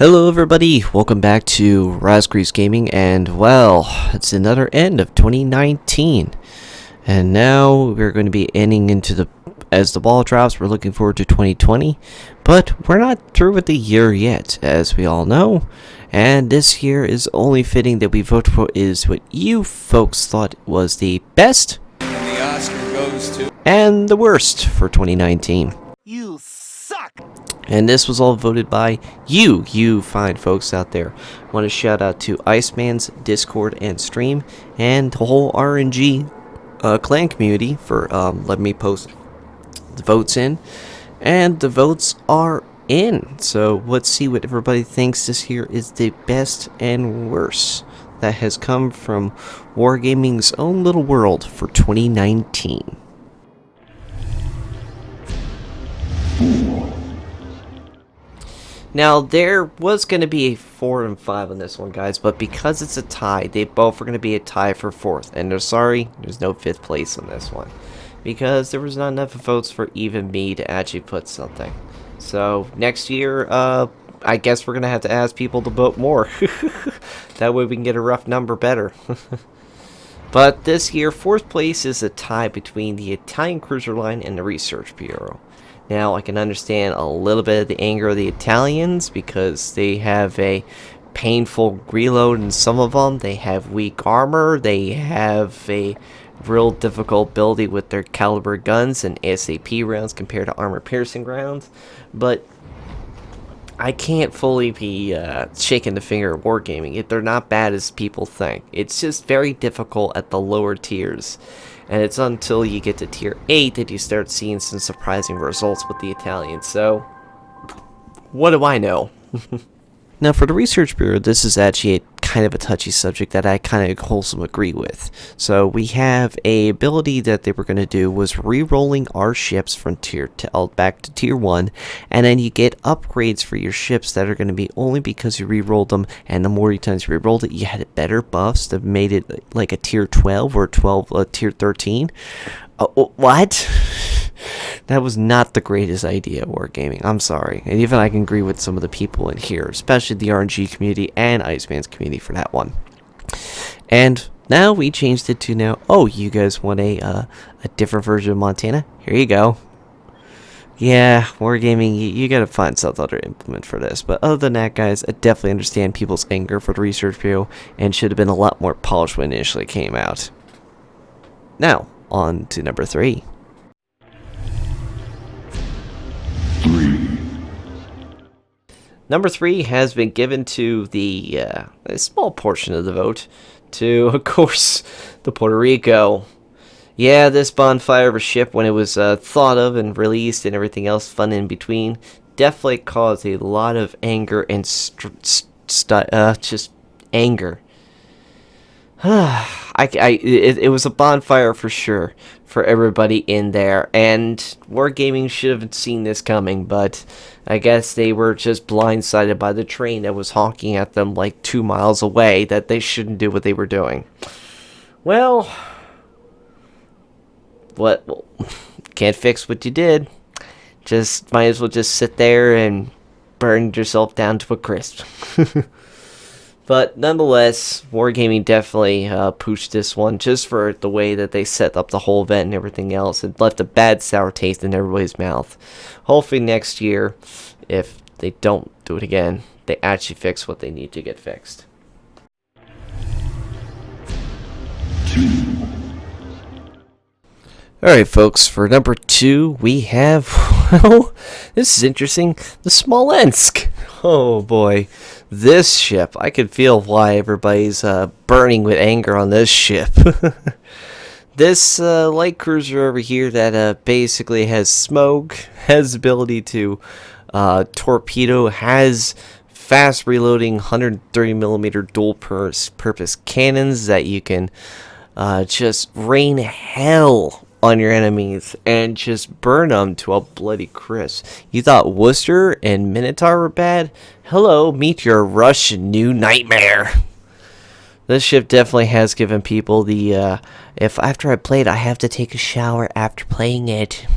Hello everybody, welcome back to Raspberries Gaming, and well, it's another end of 2019, and now we're going to be ending as the ball drops. We're looking forward to 2020, but we're not through with the year yet, as we all know, and this year is only fitting that we vote for is what you folks thought was the best, And the Oscar goes to... and the worst for 2019. You suck! And this was all voted by you fine folks out there. I want to shout out to Iceman's Discord and stream, and the whole RNG clan community for letting me post the votes in. And the votes are in. So let's see what everybody thinks this year is the best and worst that has come from Wargaming's own little world for 2019. Now, there was going to be a 4 and 5 on this one, guys, but because it's a tie, they both are going to be a tie for 4th. And they're sorry, there's no 5th place on this one, because there was not enough votes for even me to actually put something. So, next year, I guess we're going to have to ask people to vote more. That way we can get a rough number better. But this year, 4th place is a tie between the Italian Cruiser Line and the Research Bureau. Now, I can understand a little bit of the anger of the Italians because they have a painful reload in some of them. They have weak armor. They have a real difficult ability with their caliber guns and SAP rounds compared to armor-piercing rounds. But I can't fully be shaking the finger at Wargaming. They're not bad as people think. It's just very difficult at the lower tiers. And it's until you get to tier 8 that you start seeing some surprising results with the Italians. So, what do I know? Now, for the Research Bureau, this is actually kind of a touchy subject that I kind of wholesome agree with. So, we have a ability that they were going to do was re-rolling our ships from tier back to tier 1, and then you get upgrades for your ships that are going to be only because you re-rolled them, and the more times you re-rolled it, you had better buffs that made it like a tier 12 or tier 13. What? That was not the greatest idea, Wargaming. I'm sorry. And even I can agree with some of the people in here, especially the RNG community and Iceman's community for that one. And now we changed it to now, oh, you guys want a different version of Montana? Here you go. Yeah, Wargaming, you gotta find some other implement for this. But other than that, guys, I definitely understand people's anger for the Research Bureau and should have been a lot more polished when it initially came out. Now, on to number 3. Number 3 has been given to the a small portion of the vote to, of course, the Puerto Rico. Yeah, this bonfire of a ship, when it was thought of and released and everything else fun in between, definitely caused a lot of anger and just anger. It was a bonfire for sure for everybody in there, and Wargaming should have seen this coming, but I guess they were just blindsided by the train that was honking at them like 2 miles away that they shouldn't do what they were doing. Well, can't fix what you did. Just might as well just sit there and burn yourself down to a crisp. But nonetheless, Wargaming definitely pushed this one just for the way that they set up the whole event and everything else. It left a bad sour taste in everybody's mouth. Hopefully next year, if they don't do it again, they actually fix what they need to get fixed. Alright folks, for number 2, we have, well, this is interesting, the Smolensk. Oh boy, this ship, I could feel why everybody's burning with anger on this ship. This light cruiser over here that basically has smoke, has ability to torpedo, has fast reloading 130mm dual purpose cannons that you can just rain hell on your enemies and just burn them to a bloody crisp. You thought Worcester and Minotaur were bad? Hello, meet your Russian new nightmare. This ship definitely has given people the, if after I played I have to take a shower after playing it.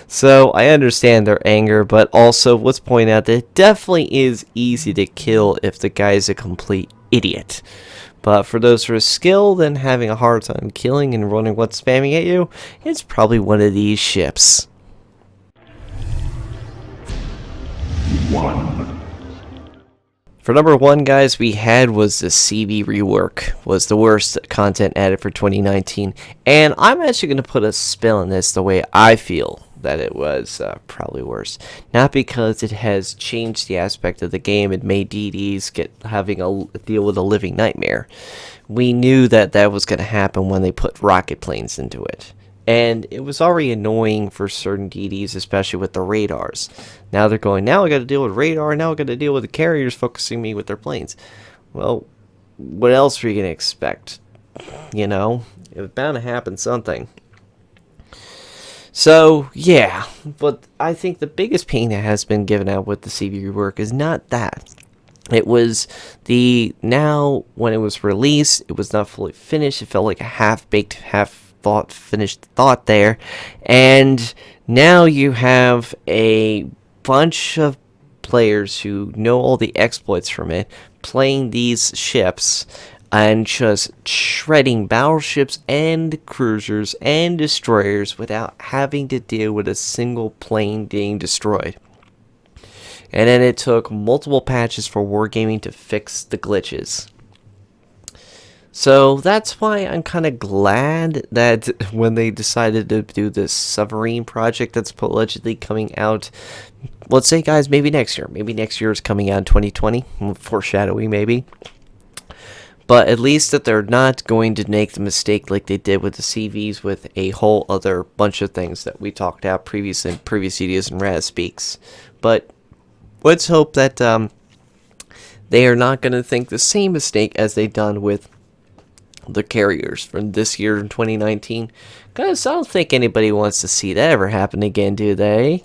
So I understand their anger, but also let's point out that it definitely is easy to kill if the guy's a complete idiot. But for those who are skilled and having a hard time killing and wondering what's spamming at you, it's probably one of these ships. For number one, guys, we had was the CV rework. Was the worst content added for 2019. And I'm actually going to put a spin on this the way I feel that it was probably worse. Not because it has changed the aspect of the game and made DDs having a deal with a living nightmare. We knew that that was going to happen when they put rocket planes into it. And it was already annoying for certain DDs, especially with the radars. Now they're going, now I got to deal with radar, now I got to deal with the carriers focusing me with their planes. Well, what else were you going to expect? You know, it was bound to happen something. So, yeah, but I think the biggest pain that has been given out with the CV rework is not that. It was now when it was released, it was not fully finished. It felt like a half-baked, finished thought there. And now you have a bunch of players who know all the exploits from it, playing these ships and just shredding battleships and cruisers and destroyers without having to deal with a single plane being destroyed. And then it took multiple patches for Wargaming to fix the glitches. So that's why I'm kind of glad that when they decided to do this submarine project that's allegedly coming out, let's say, guys, maybe next year. Maybe next year is coming out in 2020. Foreshadowing, maybe. But at least that they're not going to make the mistake like they did with the CVs with a whole other bunch of things that we talked about previously in previous videos and Raz Speaks. But let's hope that they are not going to think the same mistake as they done with the carriers from this year in 2019. Because I don't think anybody wants to see that ever happen again, do they?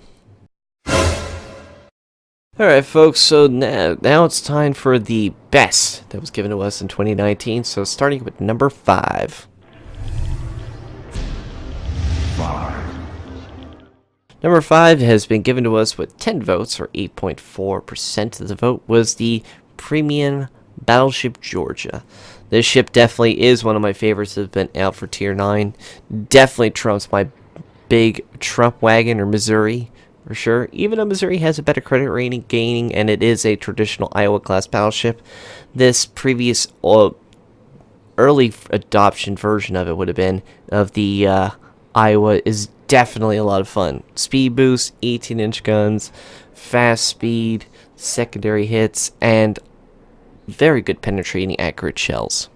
Alright folks, so now it's time for the best that was given to us in 2019. So starting with number 5. Number 5 has been given to us with 10 votes, or 8.4% of the vote, was the Premium Battleship Georgia. This ship definitely is one of my favorites that have been out for Tier 9. Definitely trumps my big Trump wagon or Missouri, for sure. Even though Missouri has a better credit rating gaining, and it is a traditional Iowa-class battleship, this previous early adoption version of it would have been, of the Iowa, is definitely a lot of fun. Speed boost, 18-inch guns, fast speed, secondary hits, and very good penetrating accurate shells.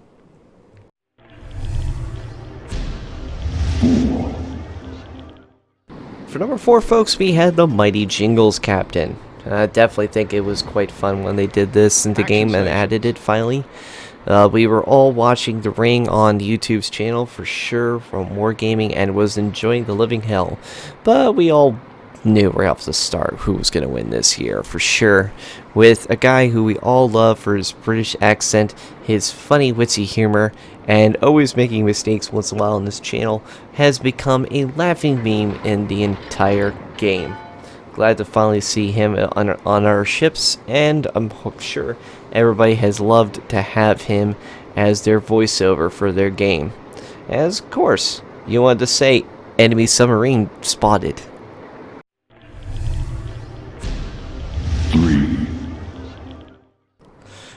For number 4, folks, we had the Mighty Jingles Captain. I definitely think it was quite fun when they did this in the game and added it finally. We were all watching The Ring on YouTube's channel for sure from Wargaming and was enjoying the living hell. But we all knew right off the start who was going to win this year for sure. With a guy who we all love for his British accent, his funny witsy humor, and always making mistakes once in a while on this channel, has become a laughing meme in the entire game. Glad to finally see him on our ships, and I'm sure everybody has loved to have him as their voiceover for their game. As, of course, you wanted to say, enemy submarine spotted. 3.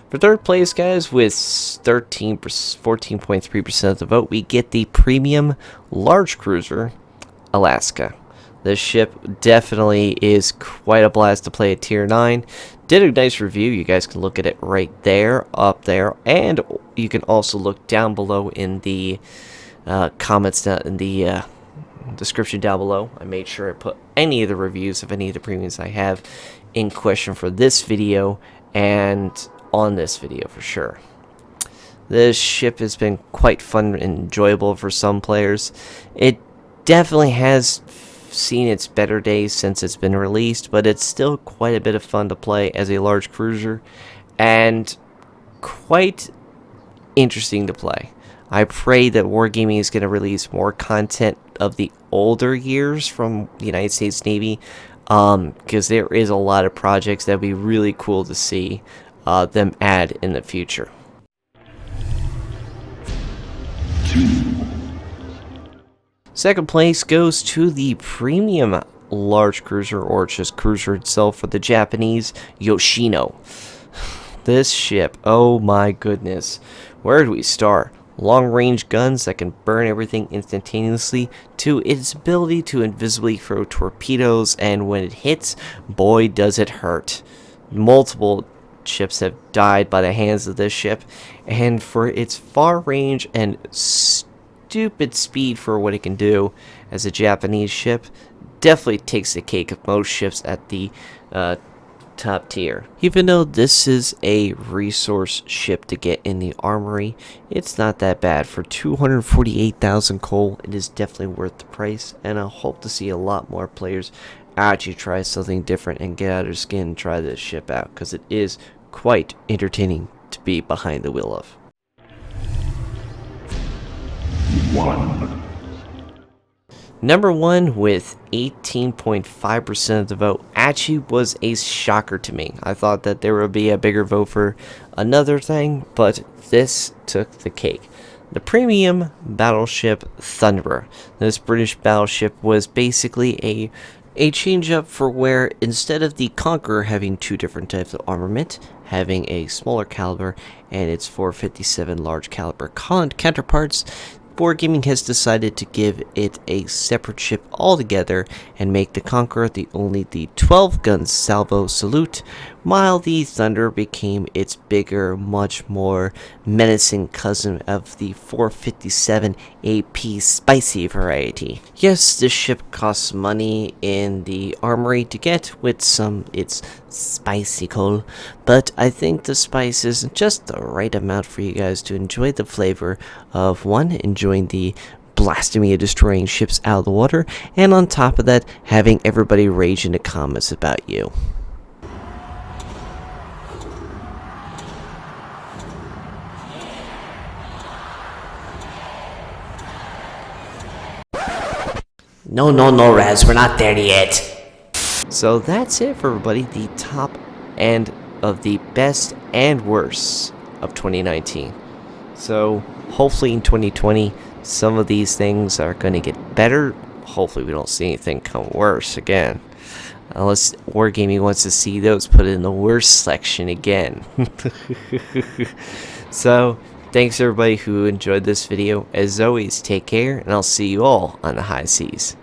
For third place, guys, with 14.3% of the vote, we get the Premium Large Cruiser Alaska. This ship definitely is quite a blast to play at Tier 9. Did a nice review. You guys can look at it right there, up there. And you can also look down below in the comments, in the description down below. I made sure I put any of the reviews of any of the premiums I have in question for this video and on this video for sure. This ship has been quite fun and enjoyable for some players. It definitely has seen its better days since it's been released, but it's still quite a bit of fun to play as a large cruiser and quite interesting to play. I pray that Wargaming is going to release more content of the older years from the United States Navy, because there is a lot of projects that would be really cool to see them add in the future. Second place goes to the premium large cruiser, or just cruiser itself, for the Japanese Yoshino. This ship, oh my goodness, where do we start? Long range guns that can burn everything instantaneously, to its ability to invisibly throw torpedoes, and when it hits, boy does it hurt. Multiple ships have died by the hands of this ship, and for its far range and stupid speed for what it can do as a Japanese ship, definitely takes the cake of most ships at the top tier. Even though this is a resource ship to get in the armory, it's not that bad. For 248,000 coal, it is definitely worth the price, and I hope to see a lot more players actually try something different and get out of their skin and try this ship out, because it is quite entertaining to be behind the wheel of. Number 1 with 18.5% of the vote actually was a shocker to me. I thought that there would be a bigger vote for another thing, but this took the cake. The premium battleship Thunderer. This British battleship was basically a change up for where, instead of the Conqueror having two different types of armament, having a smaller caliber and its 457 large caliber counterparts, Wargaming has decided to give it a separate ship altogether and make the Conqueror only the 12-gun salvo salute, while the Thunder became its bigger, much more menacing cousin of the 457 AP spicy variety. Yes, this ship costs money in the armory to get with its spicy coal, but I think the spice is just the right amount for you guys to enjoy the flavor of, one, enjoying the blasting and destroying ships out of the water, and on top of that, having everybody rage in the comments about you. No, Raz, we're not there yet. So that's it for everybody, the top end of the best and worst of 2019. So hopefully in 2020, some of these things are going to get better. Hopefully we don't see anything come worse again. Unless Wargaming wants to see those put in the worst section again. So, thanks everybody who enjoyed this video. As always, take care, and I'll see you all on the high seas.